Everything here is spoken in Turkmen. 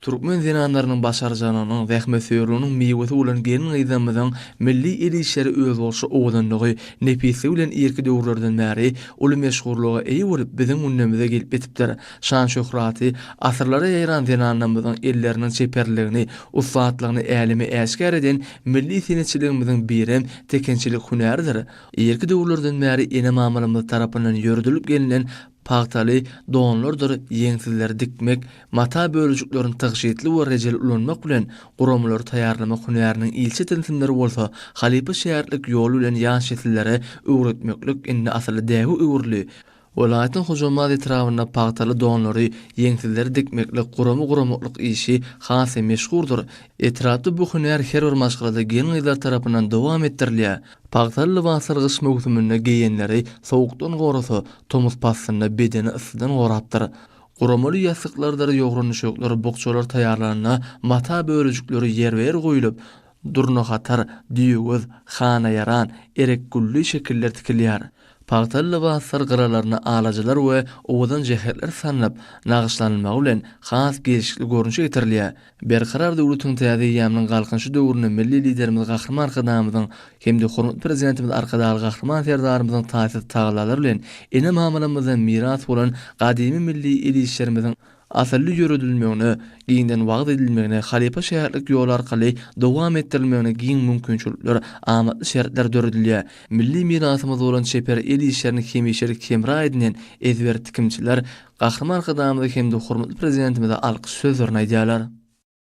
Türkmen zinanlarynyň başarjanynyň wähmesörüniň miweti bolan gelin gyzamyzyň milli ilişleri öz bolşy owdanlygy nepisi bilen erki döwürlerden bäri uly meşhurlygy eýi bolup biziň gündemimize gelip etipdir. Şan şöhraty asyrlara ýaýran zinanlarymyzyň elleriniň çeperligini, ustatlygyny älimi äşkär eden milli senetçiligimiziň birem tekençilik hünäridir. Erki döwürlerden bäri ene mamlarymyz tarapyndan ýöredilip gelinen pagtaly donlardyr ýeňsizleri dikmek, mata bölüjüklerini tygşytly we rejeli ulanmak bilen guramlary taýýarlamak hünäriniň ilçe tensimleri bolsa, Halypa şäherlik ýol bilen ýaş nesillere öwretmeklik indi asyly däwi öwürli. Welaýatyň hujamat etrawyna pagtaly donlary ýeňsizleri dikmeklik guramy-guramyklyk işi hasy meşhurdur. Etrapda bu hünär her bir maşgalada gelin gyzlar tarapyndan dowam etdirilýär. Pagtaly libaslar gyş mewsüminde geýenleri sowukdan gorasa, tomuz passyna bedeni ıssydan gorapdyr. Guramaly ýasyklarda ýogranyşyklar, bokçalar taýýarlanyna mata bölüjükleri ýerber goýulyp, durna hatar, düýgöz, hana yaran, erek gully şekiller tikilýär. Pagtaly libaslar gyralaryna alajylar we owdan jehetler sanlap nagşlanylmagy bilen has gelişikli görünüşe getirilýär. Berkarar döwletiň täze ýamynyň galkynşy döwründe milli liderimiz Gahrman Arkadamyzyň hemde hormat prezidentimiz Arkadaly Gahrman Serdarymyzyň taýsir taglary bilen ene mamlarymyzyň miras bolan gadymy milli ilişlerimiziň asylly ýöredilmegine, giňden wagt edilmegine, Halypa şäherlik ýol arkaly dowam etdirilmegine giň mümkinçilikler, amatly şertler döredilýär. Milli mirasymyz bolan çeper el işlerini hemişelik kemra edinen ezber tikimçiler Gahrman Arkadamyzy hemde hormatly prezidentimize alkyş sözlerini aýdýarlar.